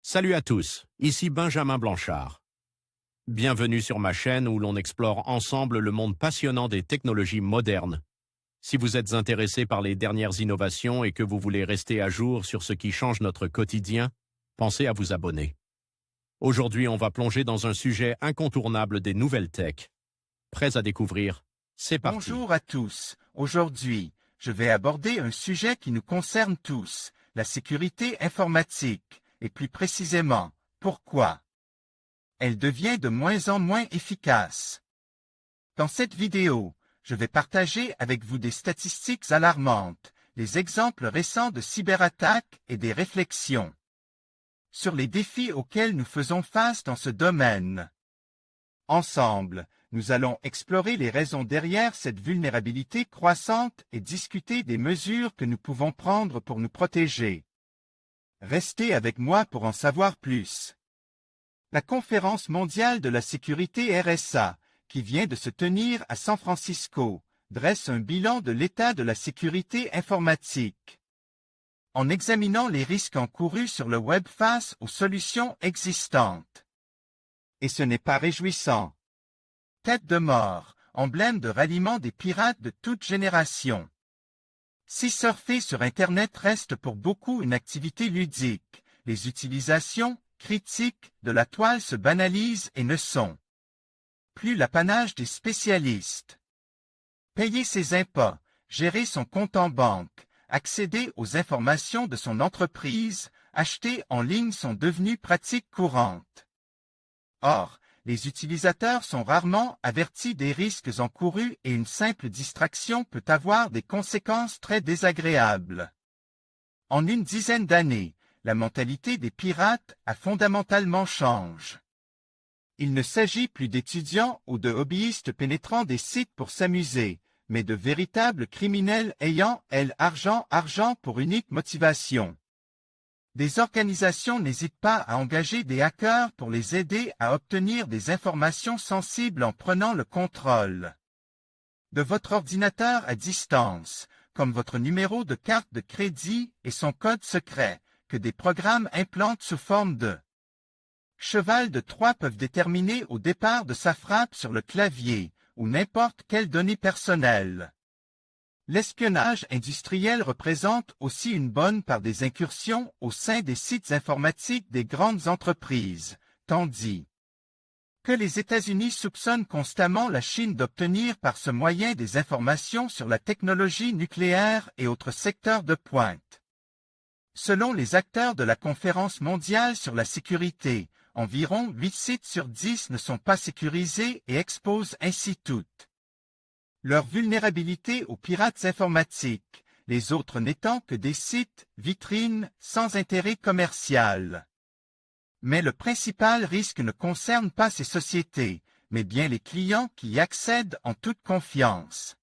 Salut à tous, ici Benjamin Blanchard. Bienvenue sur ma chaîne où l'on explore ensemble le monde passionnant des technologies modernes. Si vous êtes intéressé par les dernières innovations et que vous voulez rester à jour sur ce qui change notre quotidien, pensez à vous abonner. Aujourd'hui, on va plonger dans un sujet incontournable des nouvelles tech. Prêts à découvrir? C'est parti. Bonjour à tous. Aujourd'hui, je vais aborder un sujet qui nous concerne tous, la sécurité informatique, et plus précisément, pourquoi elle devient de moins en moins efficace. Dans cette vidéo, je vais partager avec vous des statistiques alarmantes, des exemples récents de cyberattaques et des réflexions sur les défis auxquels nous faisons face dans ce domaine. Ensemble, nous allons explorer les raisons derrière cette vulnérabilité croissante et discuter des mesures que nous pouvons prendre pour nous protéger. Restez avec moi pour en savoir plus. La Conférence mondiale de la sécurité RSA, qui vient de se tenir à San Francisco, dresse un bilan de l'état de la sécurité informatique. En examinant les risques encourus sur le web face aux solutions existantes. Et ce n'est pas réjouissant. Tête de mort, emblème de ralliement des pirates de toute génération. Si surfer sur Internet reste pour beaucoup une activité ludique, les utilisations critiques de la toile se banalisent et ne sont plus l'apanage des spécialistes. Payer ses impôts, gérer son compte en banque, accéder aux informations de son entreprise, acheter en ligne sont devenues pratiques courantes. Or, les utilisateurs sont rarement avertis des risques encourus et une simple distraction peut avoir des conséquences très désagréables. En une dizaine d'années, la mentalité des pirates a fondamentalement changé. Il ne s'agit plus d'étudiants ou de hobbyistes pénétrant des sites pour s'amuser, mais de véritables criminels ayant, argent pour unique motivation. Des organisations n'hésitent pas à engager des hackers pour les aider à obtenir des informations sensibles en prenant le contrôle de votre ordinateur à distance, comme votre numéro de carte de crédit et son code secret, que des programmes implantent sous forme de cheval de Troie peuvent déterminer au départ de sa frappe sur le clavier, ou n'importe quelle donnée personnelle. L'espionnage industriel représente aussi une bonne part des incursions au sein des sites informatiques des grandes entreprises, tandis que les États-Unis soupçonnent constamment la Chine d'obtenir par ce moyen des informations sur la technologie nucléaire et autres secteurs de pointe. Selon les acteurs de la Conférence mondiale sur la sécurité, environ 8 sites sur 10 ne sont pas sécurisés et exposent ainsi toutes leur vulnérabilité aux pirates informatiques, les autres n'étant que des sites, vitrines, sans intérêt commercial. Mais le principal risque ne concerne pas ces sociétés, mais bien les clients qui y accèdent en toute confiance.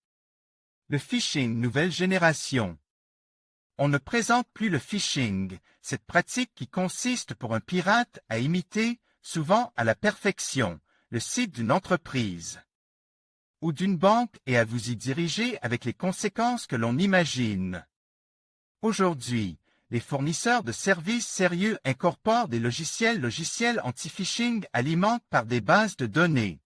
Le phishing nouvelle génération. On ne présente plus le phishing, cette pratique qui consiste pour un pirate à imiter, souvent à la perfection, le site d'une entreprise ou d'une banque et à vous y diriger avec les conséquences que l'on imagine. Aujourd'hui, les fournisseurs de services sérieux incorporent des logiciels anti-phishing alimentés par des bases de données.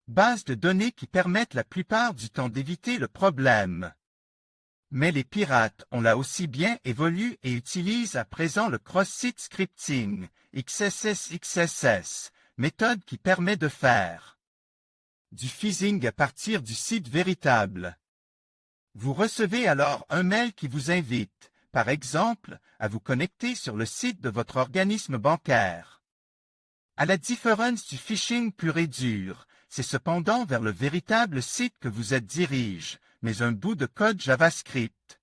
Bases de données qui permettent la plupart du temps d'éviter le problème. Mais les pirates ont là aussi bien évolué et utilisent à présent le cross-site scripting, XSS, méthode qui permet de faire du phishing à partir du site véritable. Vous recevez alors un mail qui vous invite, par exemple, à vous connecter sur le site de votre organisme bancaire. À la différence du phishing pur et dur, c'est cependant vers le véritable site que vous êtes dirigé, mais un bout de code JavaScript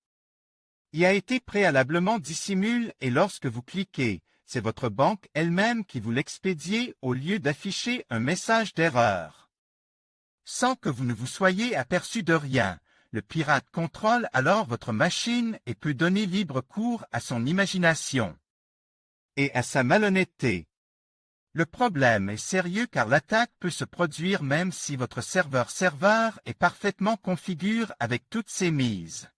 y a été préalablement dissimulé et lorsque vous cliquez, c'est votre banque elle-même qui vous l'expédie au lieu d'afficher un message d'erreur. Sans que vous ne vous soyez aperçu de rien, le pirate contrôle alors votre machine et peut donner libre cours à son imagination et à sa malhonnêteté. Le problème est sérieux car l'attaque peut se produire même si votre serveur est parfaitement configuré avec toutes ses mises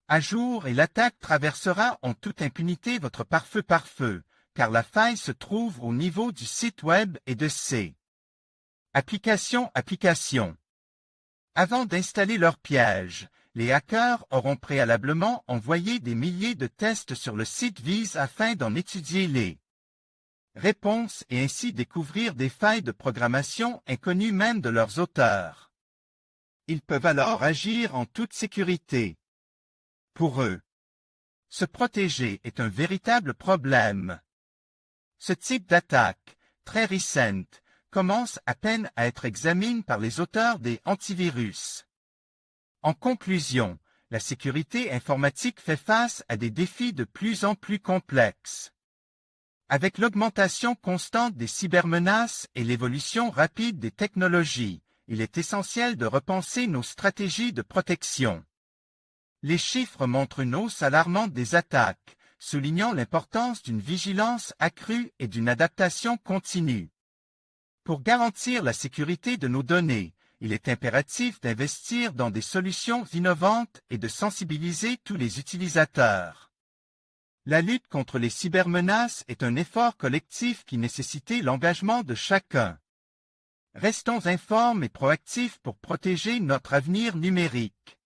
à jour et l'attaque traversera en toute impunité votre pare-feu, car la faille se trouve au niveau du site web et de ses applications. Avant d'installer leur piège, les hackers auront préalablement envoyé des milliers de tests sur le site Vise afin d'en étudier les réponses et ainsi découvrir des failles de programmation inconnues même de leurs auteurs. Ils peuvent alors agir en toute sécurité. Pour eux, se protéger est un véritable problème. Ce type d'attaque, très récente, commence à peine à être examiné par les auteurs des antivirus. En conclusion, la sécurité informatique fait face à des défis de plus en plus complexes. Avec l'augmentation constante des cybermenaces et l'évolution rapide des technologies, il est essentiel de repenser nos stratégies de protection. Les chiffres montrent une hausse alarmante des attaques, soulignant l'importance d'une vigilance accrue et d'une adaptation continue. Pour garantir la sécurité de nos données, il est impératif d'investir dans des solutions innovantes et de sensibiliser tous les utilisateurs. La lutte contre les cybermenaces est un effort collectif qui nécessite l'engagement de chacun. Restons informes et proactifs pour protéger notre avenir numérique.